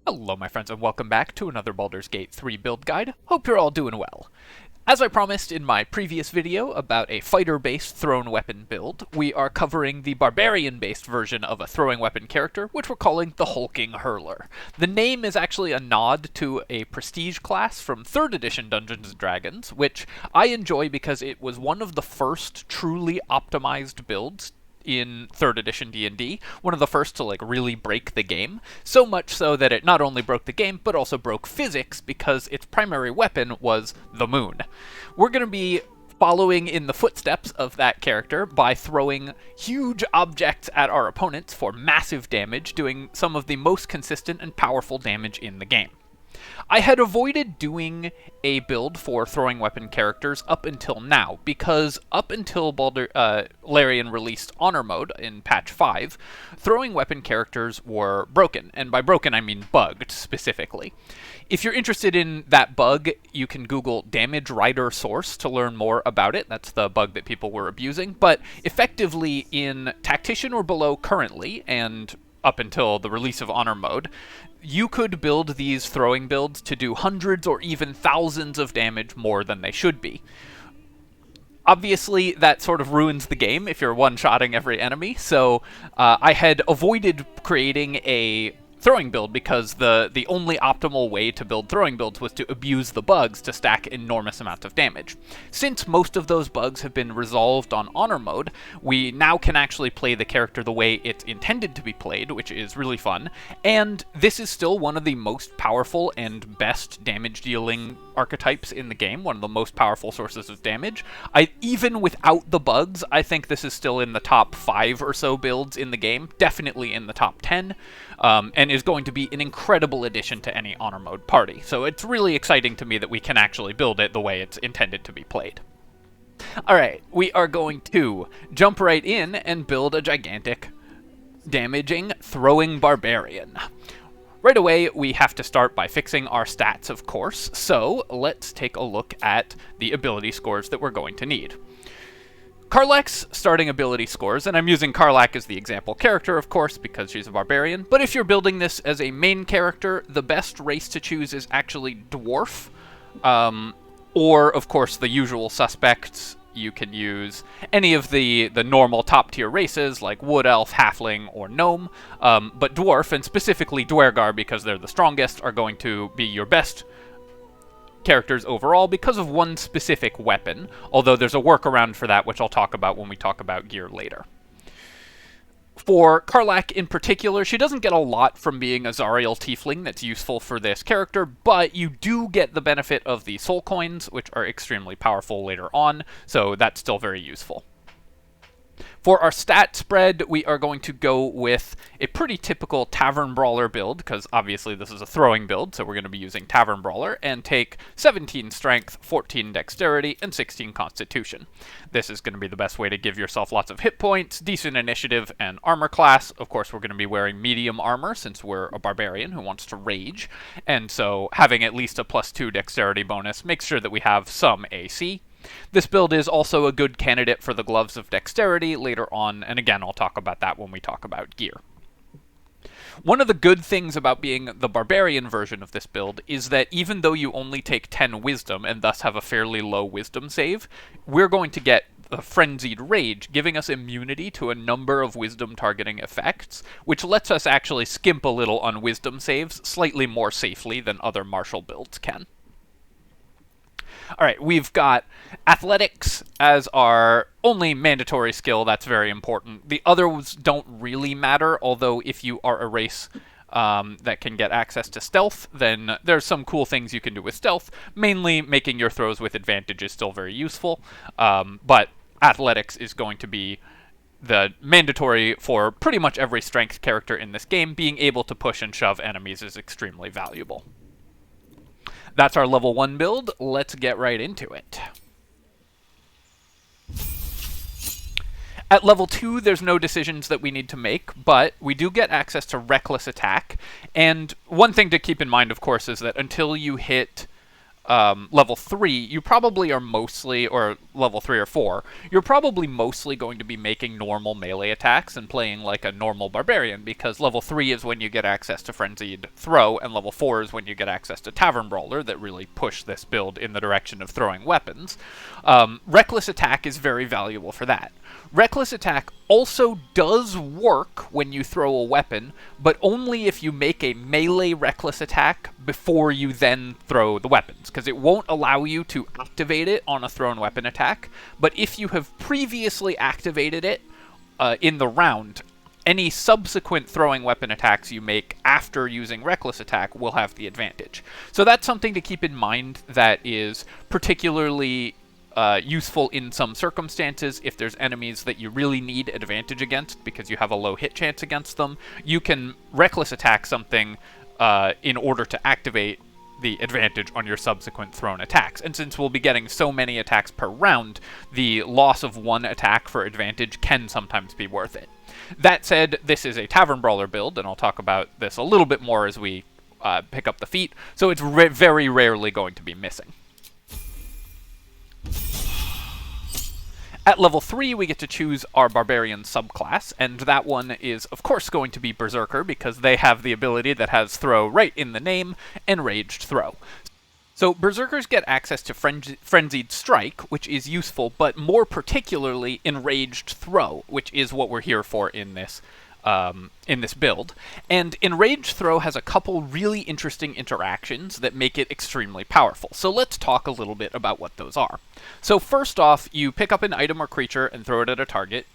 Hello my friends and welcome back to another Baldur's Gate 3 build guide. Hope you're all doing well. As I promised in my previous video about a fighter-based thrown weapon build, we are covering the barbarian-based version of a throwing weapon character, which we're calling the Hulking Hurler. The name is actually a nod to a prestige class from 3rd edition Dungeons & Dragons, which I enjoy because it was one of the first truly optimized builds in 3rd edition D&D, one of the first to really break the game, so much so that it not only broke the game, but also broke physics because its primary weapon was the moon. We're going to be following in the footsteps of that character by throwing huge objects at our opponents for massive damage, doing some of the most consistent and powerful damage in the game. I had avoided doing a build for throwing weapon characters up until now, because up until Larian released Honor Mode in patch 5, throwing weapon characters were broken, and by broken I mean bugged specifically. If you're interested in that bug, you can Google Damage Rider Source to learn more about it. That's the bug that people were abusing, but effectively in Tactician or below currently, and up until the release of Honor Mode, you could build these throwing builds to do hundreds or even thousands of damage more than they should be. Obviously, that sort of ruins the game if you're one-shotting every enemy, so I had avoided creating a throwing build because the only optimal way to build throwing builds was to abuse the bugs to stack enormous amounts of damage. Since most of those bugs have been resolved on Honor Mode, we now can actually play the character the way it's intended to be played, which is really fun, and this is still one of the most powerful and best damage-dealing archetypes in the game, one of the most powerful sources of damage. Even without the bugs, I think this is still in the top 5 or so builds in the game, definitely in the top 10, and is going to be an incredible addition to any Honor Mode party. So it's really exciting to me that we can actually build it the way it's intended to be played. Alright, we are going to jump right in and build a gigantic, damaging, throwing barbarian. Right away, we have to start by fixing our stats, of course, so let's take a look at the ability scores that we're going to need. Karlach's starting ability scores, and I'm using Karlach as the example character, of course, because she's a barbarian, but if you're building this as a main character, the best race to choose is actually Dwarf, or, of course, the usual suspects. You can use any of the normal top-tier races, like Wood Elf, Halfling, or Gnome, but Dwarf, and specifically Dwergar, because they're the strongest, are going to be your best characters overall because of one specific weapon, although there's a workaround for that, which I'll talk about when we talk about gear later. For Karlach in particular, she doesn't get a lot from being a Zariel Tiefling that's useful for this character, but you do get the benefit of the soul coins, which are extremely powerful later on, so that's still very useful. For our stat spread, we are going to go with a pretty typical Tavern Brawler build, because obviously this is a throwing build, so we're going to be using Tavern Brawler, and take 17 Strength, 14 Dexterity, and 16 Constitution. This is going to be the best way to give yourself lots of hit points, decent initiative, and armor class. Of course, we're going to be wearing medium armor, since we're a barbarian who wants to rage, and so having at least a +2 Dexterity bonus makes sure that we have some AC. This build is also a good candidate for the Gloves of Dexterity later on, and again, I'll talk about that when we talk about gear. One of the good things about being the Barbarian version of this build is that even though you only take 10 Wisdom, and thus have a fairly low Wisdom save, we're going to get the Frenzied Rage, giving us immunity to a number of Wisdom targeting effects, which lets us actually skimp a little on Wisdom saves slightly more safely than other martial builds can. Alright, we've got Athletics as our only mandatory skill. That's very important. The others don't really matter, although if you are a race that can get access to Stealth, then there's some cool things you can do with Stealth. Mainly, making your throws with advantage is still very useful, but Athletics is going to be the mandatory for pretty much every strength character in this game. Being able to push and shove enemies is extremely valuable. That's our level 1 build. Let's get right into it. At level 2, there's no decisions that we need to make, but we do get access to Reckless Attack. And one thing to keep in mind, of course, is that until you hit level 3, you probably are mostly, or level 3 or 4, you're probably mostly going to be making normal melee attacks and playing like a normal barbarian, because level 3 is when you get access to Frenzied Throw, and level 4 is when you get access to Tavern Brawler that really push this build in the direction of throwing weapons. Reckless Attack is very valuable for that. Reckless Attack also does work when you throw a weapon, but only if you make a melee Reckless Attack before you then throw the weapons, because it won't allow you to activate it on a thrown weapon attack, but if you have previously activated it in the round, any subsequent throwing weapon attacks you make after using Reckless Attack will have the advantage. So that's something to keep in mind that is particularly useful in some circumstances. If there's enemies that you really need advantage against because you have a low hit chance against them, you can Reckless Attack something in order to activate the advantage on your subsequent thrown attacks. And since we'll be getting so many attacks per round, the loss of one attack for advantage can sometimes be worth it. That said, this is a Tavern Brawler build, and I'll talk about this a little bit more as we pick up the feat, so it's very rarely going to be missing. At level 3, we get to choose our Barbarian subclass, and that one is, of course, going to be Berserker, because they have the ability that has Throw right in the name, and Raged Throw. So Berserkers get access to Frenzied Strike, which is useful, but more particularly Enraged Throw, which is what we're here for in this build. And Enraged Throw has a couple really interesting interactions that make it extremely powerful. So let's talk a little bit about what those are. So first off, you pick up an item or creature and throw it at a target,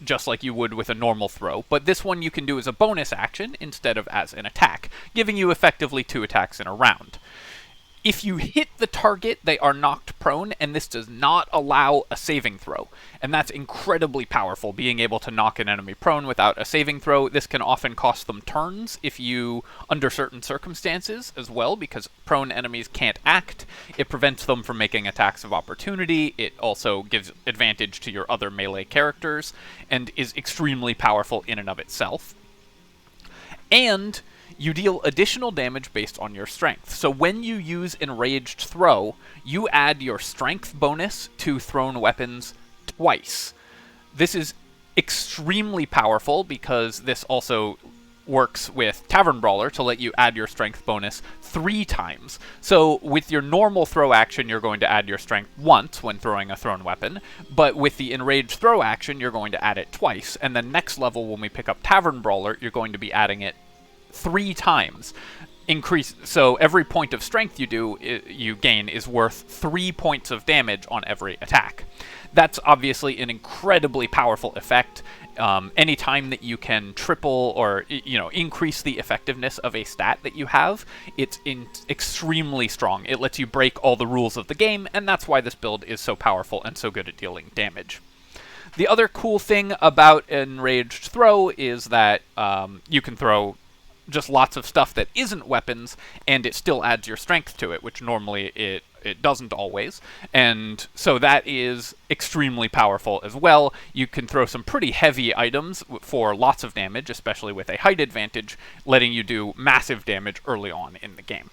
just like you would with a normal throw, but this one you can do as a bonus action instead of as an attack, giving you effectively 2 attacks in a round. If you hit the target, they are knocked prone, and this does not allow a saving throw. And that's incredibly powerful, being able to knock an enemy prone without a saving throw. This can often cost them turns under certain circumstances as well, because prone enemies can't act. It prevents them from making attacks of opportunity. It also gives advantage to your other melee characters, and is extremely powerful in and of itself. And you deal additional damage based on your strength. So when you use Enraged Throw, you add your strength bonus to thrown weapons twice. This is extremely powerful because this also works with Tavern Brawler to let you add your strength bonus 3 times. So with your normal throw action, you're going to add your strength once when throwing a thrown weapon, but with the Enraged Throw action, you're going to add it twice. And then next level, when we pick up Tavern Brawler, you're going to be adding it 3 times. So every point of strength you gain is worth 3 points of damage on every attack. That's obviously an incredibly powerful effect. Anytime that you can triple or increase the effectiveness of a stat that you have, it's extremely strong. It lets you break all the rules of the game, and that's why this build is so powerful and so good at dealing damage. The other cool thing about Enraged Throw is that you can throw just lots of stuff that isn't weapons, and it still adds your strength to it, which normally it doesn't always. And so that is extremely powerful as well. You can throw some pretty heavy items for lots of damage, especially with a height advantage, letting you do massive damage early on in the game.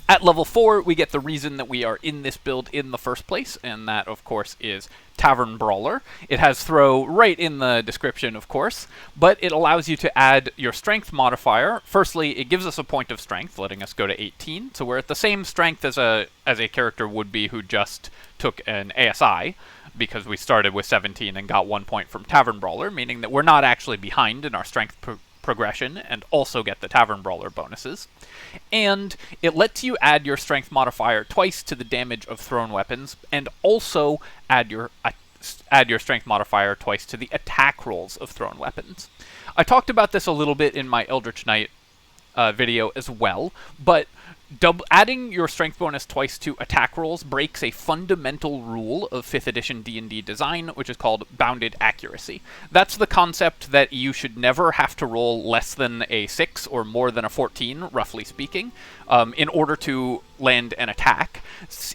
At level 4, we get the reason that we are in this build in the first place, and that, of course, is Tavern Brawler. It has Throw right in the description, of course, but it allows you to add your strength modifier. Firstly, it gives us a point of strength, letting us go to 18, so we're at the same strength as a character would be who just took an ASI, because we started with 17 and got 1 point from Tavern Brawler, meaning that we're not actually behind in our strength progression, and also get the Tavern Brawler bonuses. And it lets you add your strength modifier twice to the damage of thrown weapons, and also add your strength modifier twice to the attack rolls of thrown weapons. I talked about this a little bit in my Eldritch Knight video as well, but adding your strength bonus twice to attack rolls breaks a fundamental rule of 5th edition D&D design, which is called bounded accuracy. That's the concept that you should never have to roll less than a 6 or more than a 14, roughly speaking, in order to land an attack,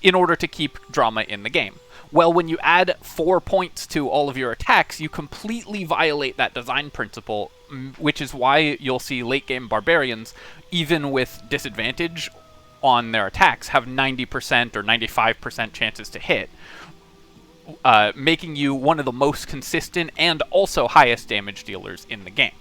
in order to keep drama in the game. Well, when you add 4 points to all of your attacks, you completely violate that design principle, which is why you'll see late-game barbarians, even with disadvantage on their attacks, have 90% or 95% chances to hit, making you one of the most consistent and also highest damage dealers in the game.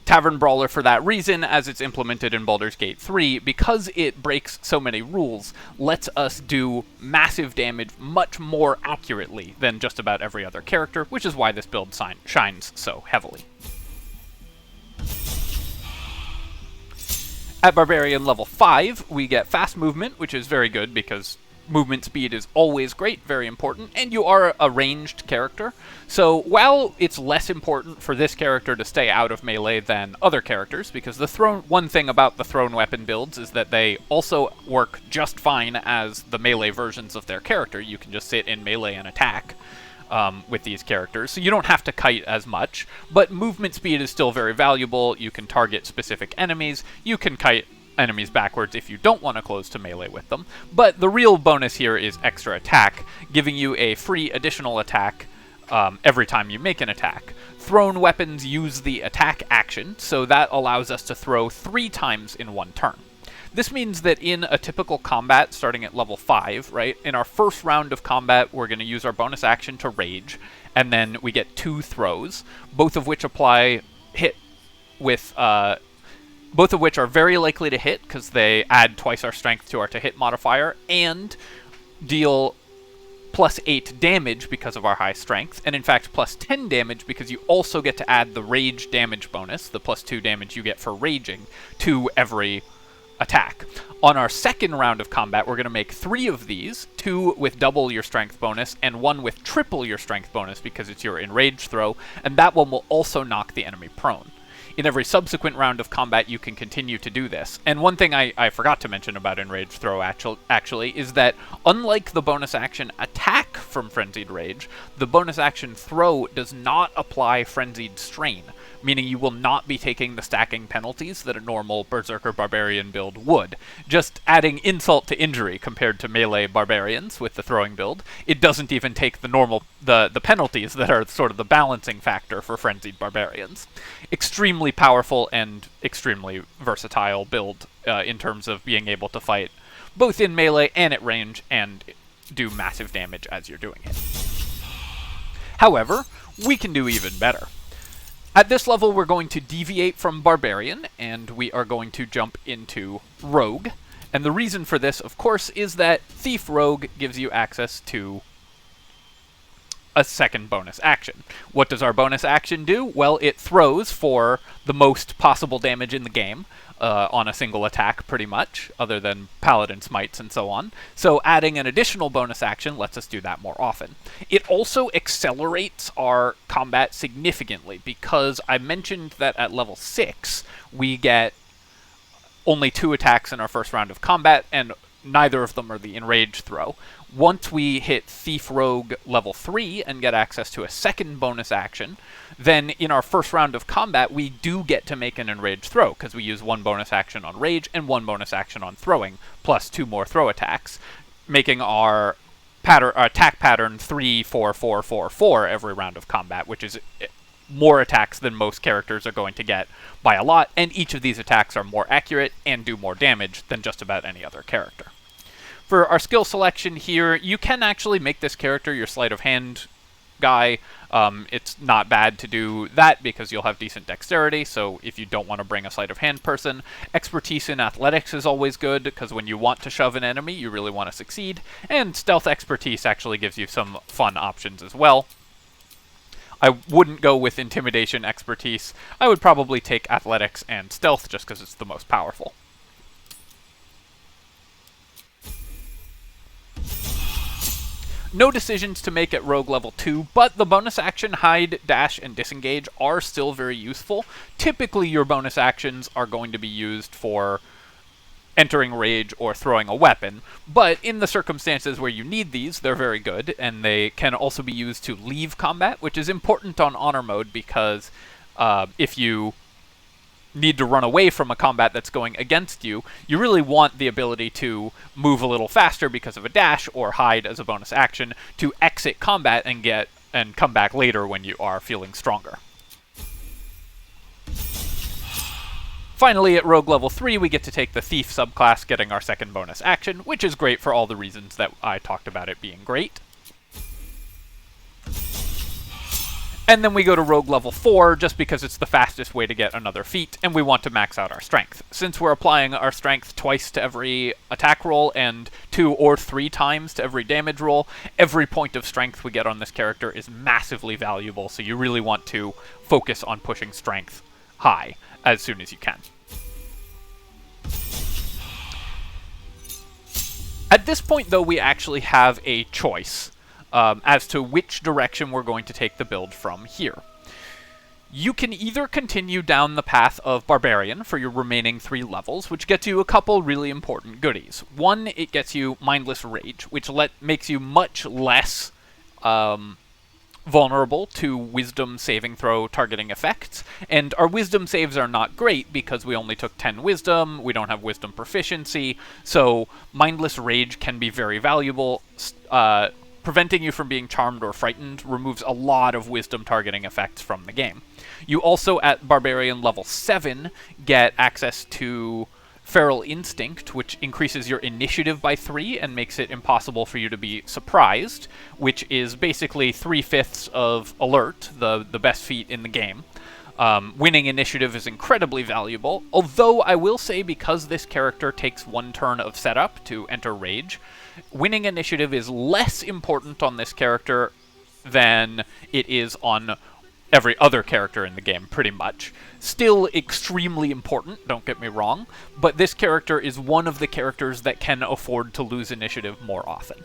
Tavern Brawler, for that reason, as it's implemented in Baldur's Gate 3, because it breaks so many rules, lets us do massive damage much more accurately than just about every other character, which is why this build shines so heavily. At Barbarian level 5, we get fast movement, which is very good because movement speed is always great, very important, and you are a ranged character. So while it's less important for this character to stay out of melee than other characters, because one thing about the thrown weapon builds is that they also work just fine as the melee versions of their character. You can just sit in melee and attack with these characters, so you don't have to kite as much, but movement speed is still very valuable. You can target specific enemies, you can kite enemies backwards if you don't want to close to melee with them, but the real bonus here is extra attack, giving you a free additional attack every time you make an attack. Thrown weapons use the attack action, so that allows us to throw 3 times in one turn. This means that in a typical combat starting at level 5, right, in our first round of combat we're going to use our bonus action to rage, and then we get 2 throws, both of which apply hit with both of which are very likely to hit because they add twice our strength to our to-hit modifier and deal plus 8 damage because of our high strength, and in fact plus 10 damage because you also get to add the rage damage bonus, the plus 2 damage you get for raging, to every attack. On our second round of combat, we're going to make 3 of these, 2 with double your strength bonus, and 1 with triple your strength bonus because it's your enraged throw, and that one will also knock the enemy prone. In every subsequent round of combat, you can continue to do this. And one thing I forgot to mention about Enraged Throw, actually, is that unlike the bonus action attack from Frenzied Rage, the bonus action Throw does not apply Frenzied Strain, meaning you will not be taking the stacking penalties that a normal Berserker Barbarian build would. Just adding insult to injury compared to melee barbarians with the throwing build, it doesn't even take the penalties that are sort of the balancing factor for Frenzied Barbarians. Extremely powerful and extremely versatile build in terms of being able to fight both in melee and at range and do massive damage as you're doing it. However, we can do even better. At this level, we're going to deviate from Barbarian, and we are going to jump into Rogue. And the reason for this, of course, is that Thief Rogue gives you access to a second bonus action. What does our bonus action do? Well, it throws for the most possible damage in the game on a single attack, pretty much, other than Paladin Smites and so on. So adding an additional bonus action lets us do that more often. It also accelerates our combat significantly, because I mentioned that at level 6, we get only 2 attacks in our first round of combat, and neither of them are the Enraged Throw. Once we hit Thief Rogue level 3 and get access to a second bonus action, then in our first round of combat, we do get to make an Enraged Throw, because we use 1 bonus action on Rage and 1 bonus action on Throwing, plus 2 more throw attacks, making our attack pattern 3-4-4-4-4 every round of combat, which is more attacks than most characters are going to get by a lot, and each of these attacks are more accurate and do more damage than just about any other character. For our skill selection here, you can actually make this character your sleight of hand guy. It's not bad to do that because you'll have decent dexterity, so if you don't want to bring a sleight of hand person, expertise in athletics is always good, because when you want to shove an enemy, you really want to succeed, and stealth expertise actually gives you some fun options as well. I wouldn't go with intimidation expertise. I would probably take athletics and stealth just because it's the most powerful. No decisions to make at Rogue level 2, but the bonus action Hide, Dash, and Disengage are still very useful. Typically, your bonus actions are going to be used for entering Rage or throwing a weapon, but in the circumstances where you need these, they're very good, and they can also be used to leave combat, which is important on Honor Mode because if you need to run away from a combat that's going against you, you really want the ability to move a little faster because of a dash, or hide as a bonus action to exit combat and come back later when you are feeling stronger. Finally, at Rogue level 3, we get to take the Thief subclass, getting our second bonus action, which is great for all the reasons that I talked about it being great. And then we go to Rogue level 4, just because it's the fastest way to get another feat, and we want to max out our strength. Since we're applying our strength twice to every attack roll, and 2 or 3 times to every damage roll, every point of strength we get on this character is massively valuable, so you really want to focus on pushing strength high as soon as you can. At this point, though, we actually have a choice as to which direction we're going to take the build from here. You can either continue down the path of Barbarian for your remaining 3 levels, which gets you a couple really important goodies. One, it gets you Mindless Rage, which makes you much less vulnerable to Wisdom saving throw targeting effects, and our Wisdom saves are not great because we only took 10 Wisdom, we don't have Wisdom proficiency, so Mindless Rage can be very valuable. Preventing you from being charmed or frightened removes a lot of Wisdom targeting effects from the game. You also, at Barbarian level 7, get access to Feral Instinct, which increases your initiative by 3 and makes it impossible for you to be surprised, which is basically 3/5 of Alert, the best feat in the game. Winning initiative is incredibly valuable, although I will say, because this character takes 1 turn of setup to enter Rage, winning initiative is less important on this character than it is on every other character in the game, pretty much. Still extremely important, don't get me wrong, but this character is one of the characters that can afford to lose initiative more often.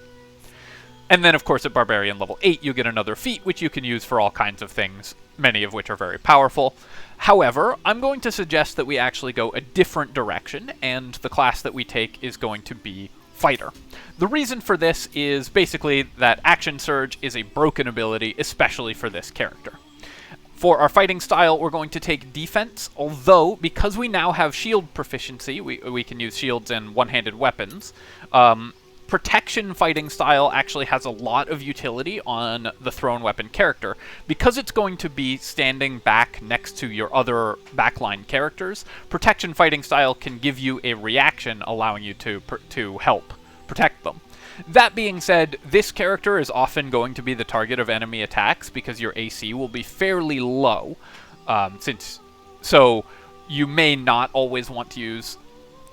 And then, of course, at Barbarian level 8, you get another feat, which you can use for all kinds of things, many of which are very powerful. However, I'm going to suggest that we actually go a different direction, and the class that we take is going to be Fighter. The reason for this is basically that Action Surge is a broken ability, especially for this character. For our fighting style, we're going to take Defense, although, because we now have shield proficiency, we can use shields and one-handed weapons, Protection fighting style actually has a lot of utility on the thrown weapon character. Because it's going to be standing back next to your other backline characters, Protection fighting style can give you a reaction allowing you to help protect them. That being said, this character is often going to be the target of enemy attacks because your AC will be fairly low, so you may not always want to use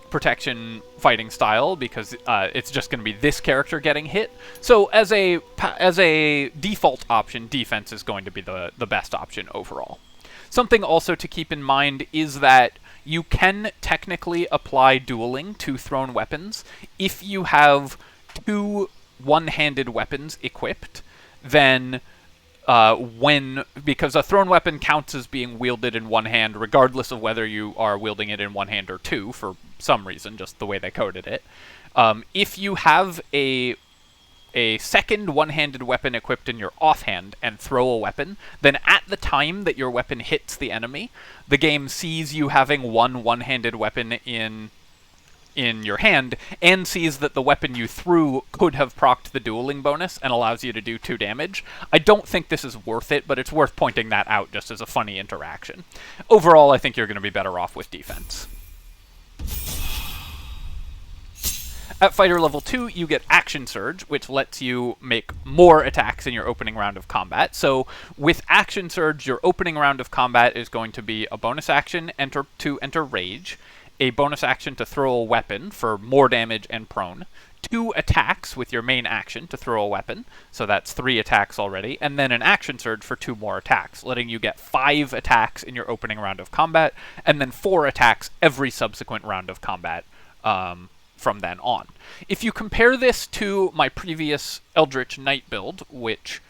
Protection fighting style because it's just going to be this character getting hit. So as a default option, Defense is going to be the best option overall. Something also to keep in mind is that you can technically apply dueling to thrown weapons if you have 2 one-handed weapons equipped. Then because a thrown weapon counts as being wielded in one hand regardless of whether you are wielding it in one hand or 2 for some reason, just the way they coded it. If you have a second one-handed weapon equipped in your offhand and throw a weapon, then at the time that your weapon hits the enemy, the game sees you having one-handed weapon in your hand, and sees that the weapon you threw could have procced the dueling bonus and allows you to do 2 damage. I don't think this is worth it, but it's worth pointing that out just as a funny interaction. Overall, I think you're going to be better off with Defense. At Fighter level 2, you get Action Surge, which lets you make more attacks in your opening round of combat. So with Action Surge, your opening round of combat is going to be a bonus action to enter Rage, a bonus action to throw a weapon for more damage and prone, 2 attacks with your main action to throw a weapon, so that's 3 attacks already, and then an Action Surge for 2 more attacks, letting you get 5 attacks in your opening round of combat, and then 4 attacks every subsequent round of combat from then on. If you compare this to my previous Eldritch Knight build, which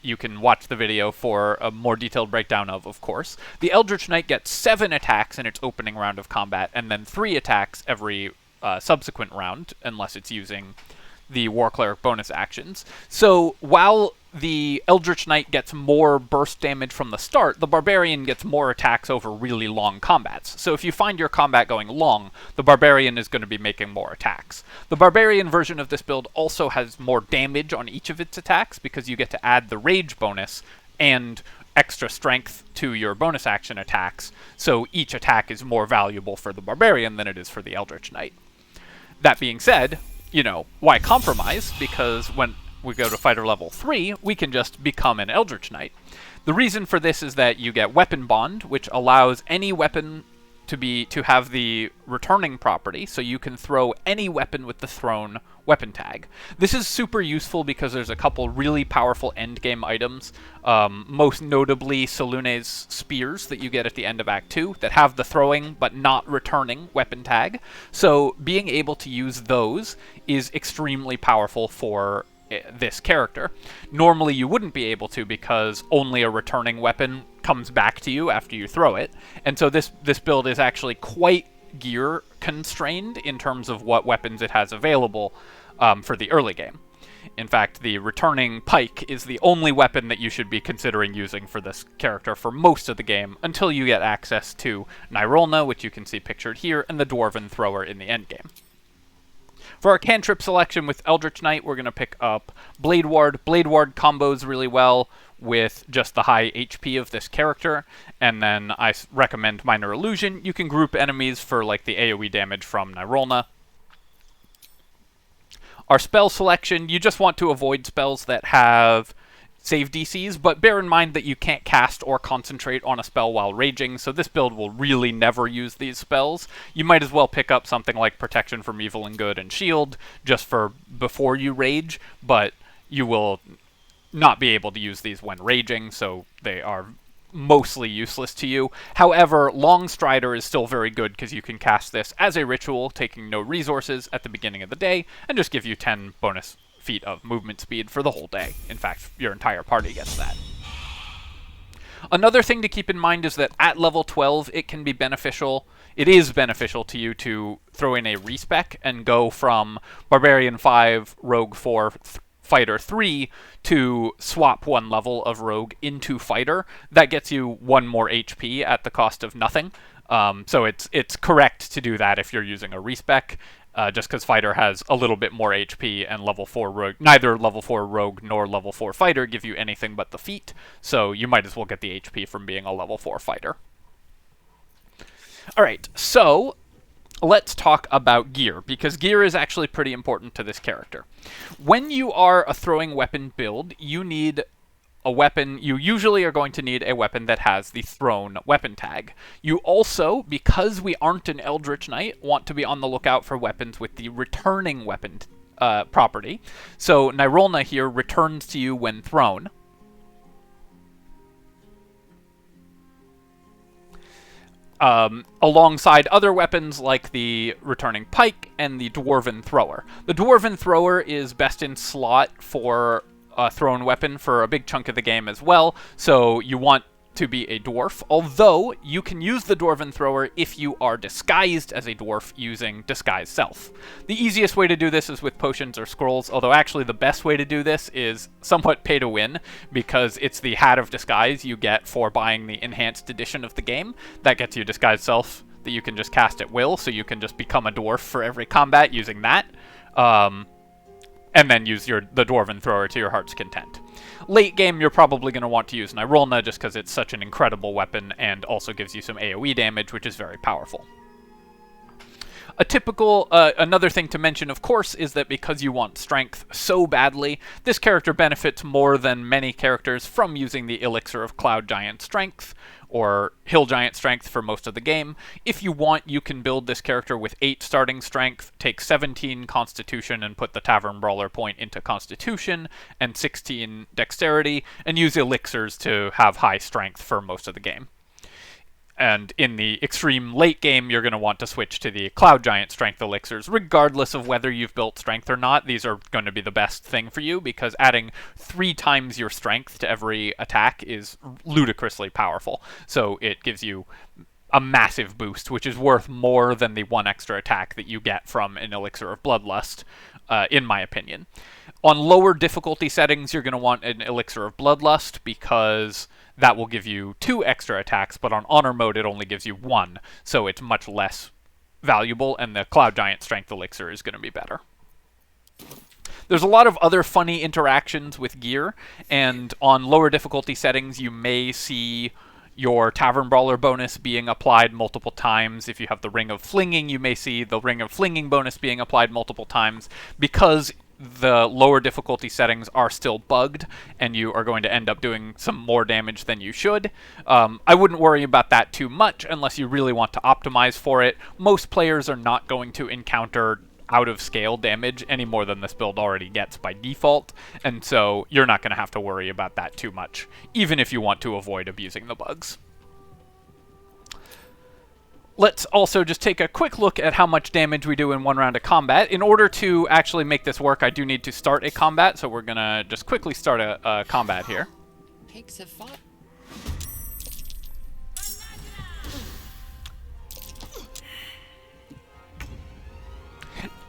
you can watch the video for a more detailed breakdown of course. The Eldritch Knight gets 7 attacks in its opening round of combat, and then 3 attacks every subsequent round, unless it's using the War Cleric bonus actions. So while the Eldritch Knight gets more burst damage from the start, the Barbarian gets more attacks over really long combats. So if you find your combat going long, the Barbarian is going to be making more attacks. The Barbarian version of this build also has more damage on each of its attacks because you get to add the rage bonus and extra strength to your bonus action attacks, so each attack is more valuable for the Barbarian than it is for the Eldritch Knight. That being said, why compromise? Because when we go to fighter level 3, we can just become an Eldritch Knight. The reason for this is that you get Weapon Bond, which allows any weapon to have the returning property, so you can throw any weapon with the thrown weapon tag. This is super useful because there's a couple really powerful endgame items, most notably Salune's spears that you get at the end of Act 2 that have the throwing but not returning weapon tag. So being able to use those is extremely powerful for this character. Normally you wouldn't be able to because only a returning weapon comes back to you after you throw it, and so this build is actually quite gear constrained in terms of what weapons it has available for the early game. In fact, the returning pike is the only weapon that you should be considering using for this character for most of the game until you get access to Nyrolna, which you can see pictured here, and the Dwarven Thrower in the endgame. For our cantrip selection with Eldritch Knight, we're going to pick up Blade Ward. Blade Ward combos really well with just the high HP of this character, and then I recommend Minor Illusion. You can group enemies for like the AoE damage from Nyrolna. Our spell selection, you just want to avoid spells that have save DCs, but bear in mind that you can't cast or concentrate on a spell while raging, so this build will really never use these spells. You might as well pick up something like Protection from Evil and Good and Shield just for before you rage, but you will not be able to use these when raging, so they are mostly useless to you. However, Long Strider is still very good because you can cast this as a ritual, taking no resources at the beginning of the day, and just give you 10 bonus feet of movement speed for the whole day. In fact, your entire party gets that. Another thing to keep in mind is that at level 12, it is beneficial to you to throw in a respec and go from Barbarian 5, Rogue 4, Fighter 3 to swap one level of Rogue into Fighter. That gets you 1 more HP at the cost of nothing. So it's correct to do that if you're using a respec. Just because Fighter has a little bit more HP, and level 4 Rogue, neither level 4 Rogue nor level 4 Fighter give you anything but the feat, so you might as well get the HP from being a level 4 Fighter. Alright, so let's talk about gear, because gear is actually pretty important to this character. When you are a throwing weapon build, you need a weapon. You usually are going to need a weapon that has the thrown weapon tag. You also, because we aren't an Eldritch Knight, want to be on the lookout for weapons with the returning weapon property. So Nyrolna here returns to you when thrown. Alongside other weapons like the returning pike and the Dwarven Thrower. The Dwarven Thrower is best in slot for a thrown weapon for a big chunk of the game as well, so you want to be a dwarf, although you can use the Dwarven Thrower if you are disguised as a dwarf using Disguise Self. The easiest way to do this is with potions or scrolls, although actually the best way to do this is somewhat pay to win, because it's the Hat of Disguise you get for buying the enhanced edition of the game. That gets you Disguise Self that you can just cast at will, so you can just become a dwarf for every combat using that. And then use the Dwarven Thrower to your heart's content. Late game, you're probably going to want to use Nyrolna just because it's such an incredible weapon and also gives you some AoE damage, which is very powerful. Another thing to mention, of course, is that because you want strength so badly, this character benefits more than many characters from using the Elixir of Cloud Giant Strength, or Hill Giant Strength for most of the game. If you want, you can build this character with 8 starting strength, take 17 Constitution and put the Tavern Brawler point into Constitution, and 16 Dexterity, and use Elixirs to have high strength for most of the game. And in the extreme late game, you're going to want to switch to the Cloud Giant Strength Elixirs. Regardless of whether you've built Strength or not, these are going to be the best thing for you, because adding 3 times your Strength to every attack is ludicrously powerful. So it gives you a massive boost, which is worth more than the 1 extra attack that you get from an Elixir of Bloodlust, in my opinion. On lower difficulty settings, you're going to want an Elixir of Bloodlust because that will give you 2 extra attacks, but on Honor mode it only gives you 1, so it's much less valuable, and the Cloud Giant Strength Elixir is going to be better. There's a lot of other funny interactions with gear, and on lower difficulty settings you may see your Tavern Brawler bonus being applied multiple times. If you have the Ring of Flinging, you may see the Ring of Flinging bonus being applied multiple times, because the lower difficulty settings are still bugged, and you are going to end up doing some more damage than you should. I wouldn't worry about that too much unless you really want to optimize for it. Most players are not going to encounter out-of-scale damage any more than this build already gets by default, and so you're not going to have to worry about that too much, even if you want to avoid abusing the bugs. Let's also just take a quick look at how much damage we do in 1 round of combat. In order to actually make this work, I do need to start a combat, so we're going to just quickly start a combat here.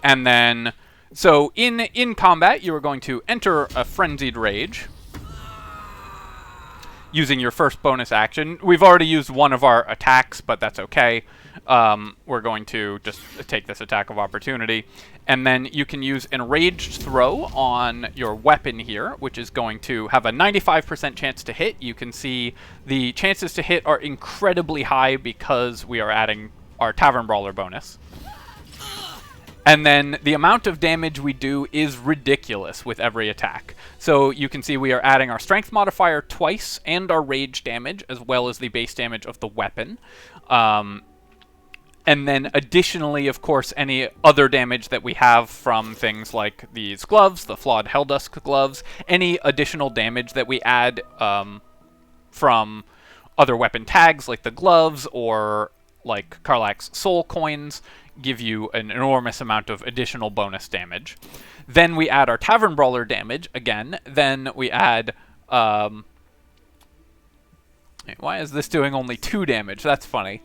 And then, so in combat, you are going to enter a Frenzied Rage using your first bonus action. We've already used one of our attacks, but that's okay. We're going to just take this attack of opportunity. And then you can use Enraged Throw on your weapon here, which is going to have a 95% chance to hit. You can see the chances to hit are incredibly high because we are adding our Tavern Brawler bonus. And then the amount of damage we do is ridiculous with every attack. So you can see we are adding our strength modifier twice and our rage damage, as well as the base damage of the weapon. And then additionally, of course, any other damage that we have from things like these gloves, the Flawed Helldusk gloves, any additional damage that we add from other weapon tags like the gloves or like Karlach's soul coins give you an enormous amount of additional bonus damage. Then we add our Tavern Brawler damage again. Then we add... why is this doing only 2 damage? That's funny.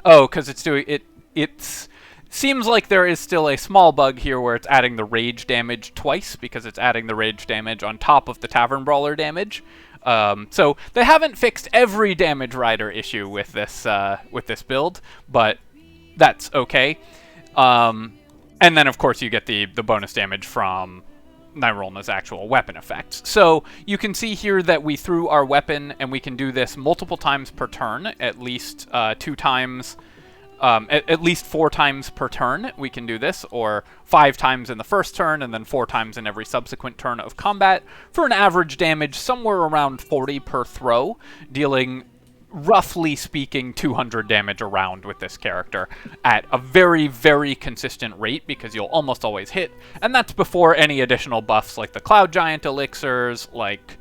Oh, because it's doing... It seems like there is still a small bug here where it's adding the rage damage twice, because it's adding the rage damage on top of the Tavern Brawler damage. So they haven't fixed every damage rider issue with this build, but that's okay. And then, of course, you get the bonus damage from Nyrolna's actual weapon effects. So you can see here that we threw our weapon, and we can do this multiple times per turn, at least 2 times... at least 4 times per turn we can do this, or 5 times in the first turn, and then 4 times in every subsequent turn of combat, for an average damage somewhere around 40 per throw, dealing, roughly speaking, 200 damage a round with this character at a very, very consistent rate, because you'll almost always hit, and that's before any additional buffs like the Cloud Giant elixirs, like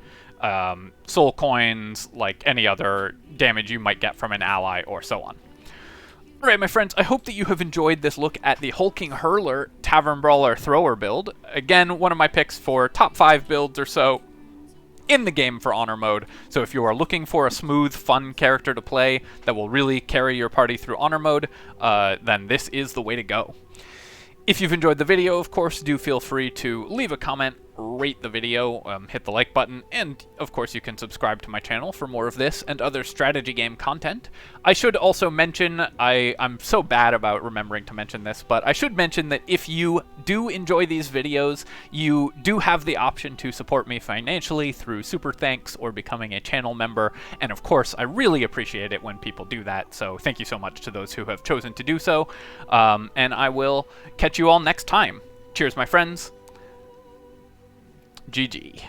soul coins, like any other damage you might get from an ally, or so on. Alright, my friends, I hope that you have enjoyed this look at the Hulking Hurler Tavern Brawler Thrower build. Again, one of my picks for top 5 builds or so in the game for Honor mode. So if you are looking for a smooth, fun character to play that will really carry your party through Honor mode, then this is the way to go. If you've enjoyed the video, of course, do feel free to leave a comment, rate the video, hit the like button, and of course you can subscribe to my channel for more of this and other strategy game content. I should also mention, I'm so bad about remembering to mention this, but I should mention that if you do enjoy these videos, you do have the option to support me financially through super thanks or becoming a channel member, and of course I really appreciate it when people do that, so thank you so much to those who have chosen to do so, and I will catch you all next time. Cheers, my friends. GG.